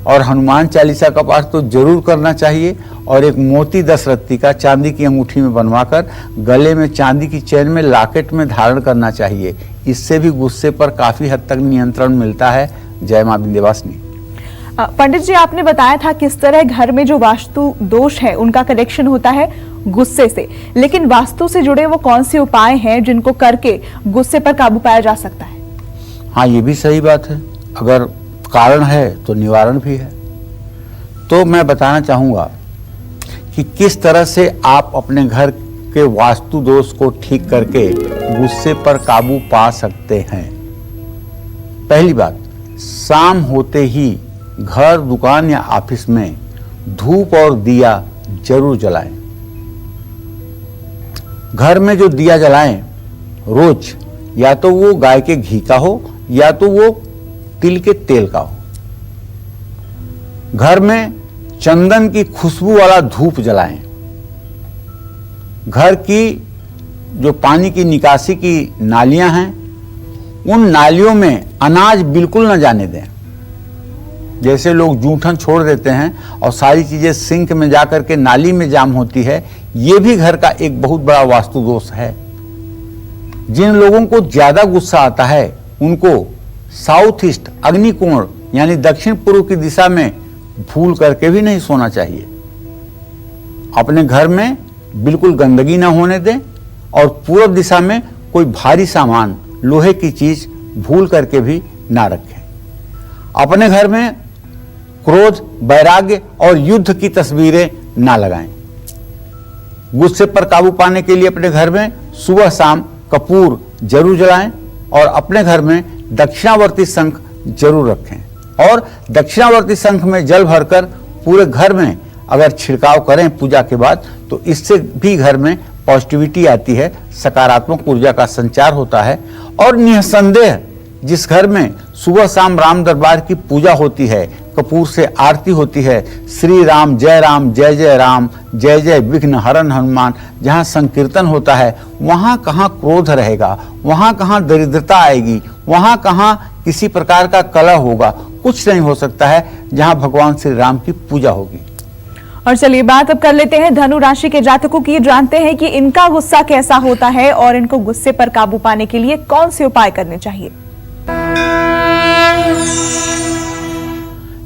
और हनुमान चालीसा का पाठ तो जरूर करना चाहिए। और एक मोती 10 रत्ती का चांदी की अंगूठी में बनवाकर गले में चांदी की चेन में लॉकेट में धारण करना चाहिए। इससे भी गुस्से पर काफी हद तक नियंत्रण मिलता है। जय मां विंध्यवासिनी।
पंडित जी, आपने बताया था किस तरह घर में जो वास्तु दोष है उनका कनेक्शन होता है गुस्से से, लेकिन वास्तु से जुड़े वो कौन से उपाय हैं जिनको करके गुस्से पर काबू पाया जा सकता है?
हाँ, ये भी सही बात है। अगर कारण है तो निवारण भी है। तो मैं बताना चाहूंगा कि किस तरह से आप अपने घर के वास्तु दोष को ठीक करके गुस्से पर काबू पा सकते हैं। पहली बात, शाम होते ही घर, दुकान या ऑफिस में धूप और दिया जरूर जलाएं। घर में जो दिया जलाएं रोज, या तो वो गाय के घी का हो या तो वो तिल के तेल का हो। घर में चंदन की खुशबू वाला धूप जलाएं। घर की जो पानी की निकासी की नालियां हैं उन नालियों में अनाज बिल्कुल न जाने दें। जैसे लोग जूठन छोड़ देते हैं और सारी चीजें सिंक में जाकर के नाली में जाम होती है, ये भी घर का एक बहुत बड़ा वास्तु दोष है। जिन लोगों को ज्यादा गुस्सा आता है उनको साउथ ईस्ट अग्निकोण यानी दक्षिण पूर्व की दिशा में भूल करके भी नहीं सोना चाहिए। अपने घर में बिल्कुल गंदगी ना होने दें और पूर्व दिशा में कोई भारी सामान, लोहे की चीज भूल करके भी ना रखें। अपने घर में क्रोध, वैराग्य और युद्ध की तस्वीरें ना लगाएं। गुस्से पर काबू पाने के लिए अपने घर में सुबह शाम कपूर जरूर जलाएं और अपने घर में दक्षिणावर्ती शंख जरूर रखें और दक्षिणावर्ती शंख में जल भरकर पूरे घर में अगर छिड़काव करें पूजा के बाद, तो इससे भी घर में पॉजिटिविटी आती है, सकारात्मक ऊर्जा का संचार होता है। और निसंदेह जिस घर में सुबह शाम राम दरबार की पूजा होती है, कपूर से आरती होती है, श्री राम जय जय राम, जय जय विघ्न हरण हनुमान, जहाँ संकीर्तन होता है, वहाँ कहाँ क्रोध रहेगा, वहाँ कहाँ दरिद्रता आएगी, वहाँ कहाँ किसी प्रकार का कलह होगा, कुछ नहीं हो सकता है जहाँ भगवान श्री राम की पूजा होगी।
और चलिए बात अब कर लेते हैं धनु राशि के जातकों की। जानते हैं कि इनका गुस्सा कैसा होता है और इनको गुस्से पर काबू पाने के लिए कौन से उपाय करने चाहिए।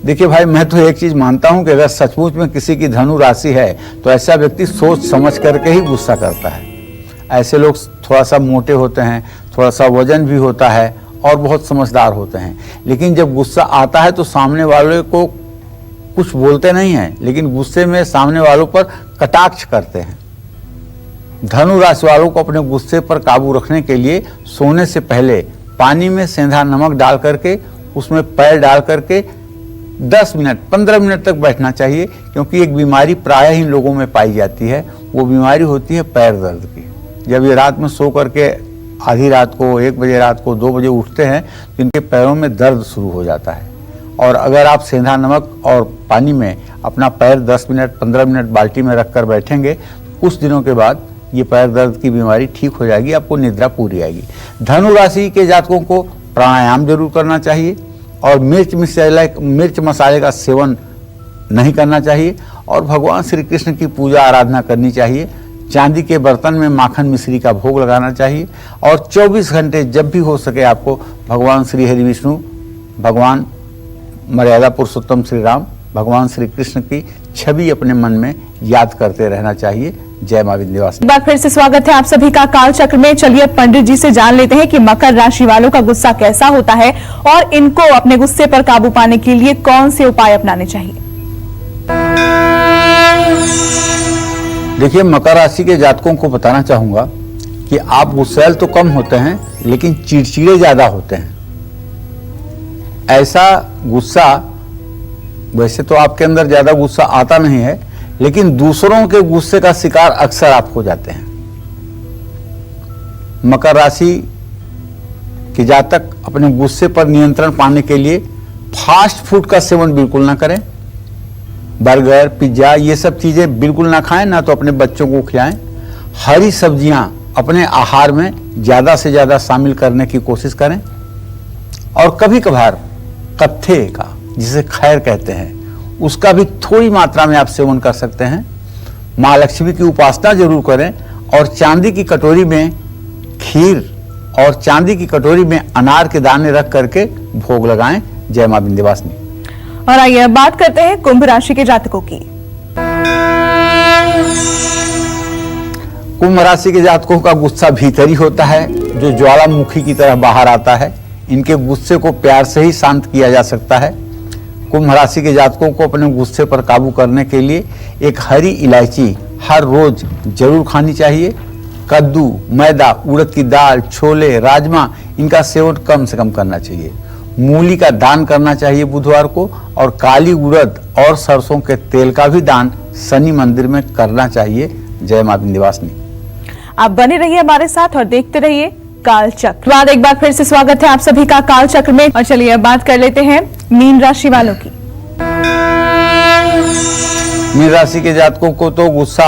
देखिए भाई, मैं तो एक चीज मानता हूं कि अगर सचमुच में किसी की धनु राशि है तो ऐसा व्यक्ति सोच समझ करके ही गुस्सा करता है। ऐसे लोग थोड़ा सा मोटे होते हैं, थोड़ा सा वजन भी होता है और बहुत समझदार होते हैं, लेकिन जब गुस्सा आता है तो सामने वाले को कुछ बोलते नहीं हैं, लेकिन गुस्से में सामने वालों पर कटाक्ष करते हैं। धनु राशि वालों को अपने गुस्से पर काबू रखने के लिए सोने से पहले पानी में सेंधा नमक डाल करके उसमें पैर डाल करके 10 मिनट 15 मिनट तक बैठना चाहिए, क्योंकि एक बीमारी प्रायः ही लोगों में पाई जाती है, वो बीमारी होती है पैर दर्द की। जब ये रात में सो करके आधी रात को, 1 बजे रात को, 2 बजे उठते हैं तो इनके पैरों में दर्द शुरू हो जाता है। और अगर आप सेंधा नमक और पानी में अपना पैर 10 मिनट 15 मिनट बाल्टी में रख कर बैठेंगे, कुछ दिनों के बाद ये पैर दर्द की बीमारी ठीक हो जाएगी, आपको निद्रा पूरी आएगी। धनु राशि के जातकों को प्राणायाम जरूर करना चाहिए और मिर्च मसाले का सेवन नहीं करना चाहिए और भगवान श्री कृष्ण की पूजा आराधना करनी चाहिए। चांदी के बर्तन में माखन मिश्री का भोग लगाना चाहिए और 24 घंटे जब भी हो सके आपको भगवान श्री हरि विष्णु, भगवान मर्यादा पुरुषोत्तम श्री राम, भगवान श्री कृष्ण की छवि अपने मन में याद करते रहना चाहिए। जय मां विंध्यवासिनी।
एक बार फिर से स्वागत है आप सभी का काल चक्र में। चलिए पंडित जी से जान लेते हैं कि मकर राशि वालों का गुस्सा कैसा होता है और इनको अपने गुस्से पर काबू पाने के लिए कौन से उपाय अपनाने चाहिए।
देखिए, मकर राशि के जातकों को बताना चाहूंगा कि आप गुस्सैल तो कम होते हैं लेकिन चिड़चिड़े ज्यादा होते हैं। ऐसा गुस्सा, वैसे तो आपके अंदर ज्यादा गुस्सा आता नहीं है, लेकिन दूसरों के गुस्से का शिकार अक्सर आप हो जाते हैं। मकर राशि के जातक अपने गुस्से पर नियंत्रण पाने के लिए फास्ट फूड का सेवन बिल्कुल ना करें। बर्गर, पिज्जा, ये सब चीजें बिल्कुल ना खाएं, ना तो अपने बच्चों को खिलाएं। हरी सब्जियां अपने आहार में ज्यादा से ज्यादा शामिल करने की कोशिश करें और कभी कभार कत्थे का, जिसे खैर कहते हैं, उसका भी थोड़ी मात्रा में आप सेवन कर सकते हैं। माँ लक्ष्मी की उपासना जरूर करें और चांदी की कटोरी में खीर और चांदी की कटोरी में अनार के दाने रख करके भोग लगाएं। जय मां विंध्यवासिनी।
और आइए अब बात करते हैं कुंभ राशि के जातकों की।
कुंभ राशि के जातकों का गुस्सा भीतरी होता है, जो ज्वालामुखी की तरह बाहर आता है। इनके गुस्से को प्यार से ही शांत किया जा सकता है। कुंभ राशि के जातकों को अपने गुस्से पर काबू करने के लिए एक हरी इलायची हर रोज जरूर खानी चाहिए। कद्दू, मैदा, उड़द की दाल, छोले, राजमा, इनका सेवन कम से कम करना चाहिए। मूली का दान करना चाहिए बुधवार को और काली उड़द और सरसों के तेल का भी दान शनि मंदिर में करना चाहिए। जय मां विंध्यवासिनी।
आप बने रहिए हमारे साथ और देखते रहिए काल चक्र। बाद एक बार फिर से स्वागत है आप सभी का काल चक्र में। और चलिए अब बात कर लेते हैं मीन राशि वालों की।
मीन राशि के जातकों को तो गुस्सा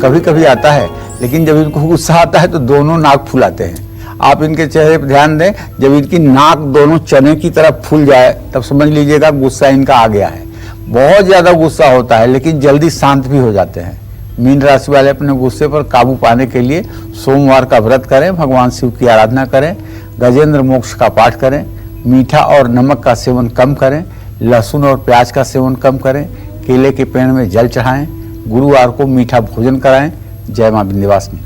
कभी कभी आता है, लेकिन जब इनको गुस्सा आता है तो दोनों नाक फुलाते हैं। आप इनके चेहरे पर ध्यान दें, जब इनकी नाक दोनों चने की तरफ फूल जाए तब समझ लीजिएगा गुस्सा इनका आ गया है। बहुत ज्यादा गुस्सा होता है लेकिन जल्दी शांत भी हो जाते हैं। मीन राशि वाले अपने गुस्से पर काबू पाने के लिए सोमवार का व्रत करें, भगवान शिव की आराधना करें, गजेंद्र मोक्ष का पाठ करें, मीठा और नमक का सेवन कम करें, लहसुन और प्याज का सेवन कम करें, केले के पेड़ में जल चढ़ाएं, गुरुवार को मीठा भोजन कराएं। जय मां विंध्यवासिनी।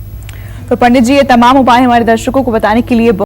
तो पंडित जी ये तमाम उपाय हमारे दर्शकों को बताने के लिए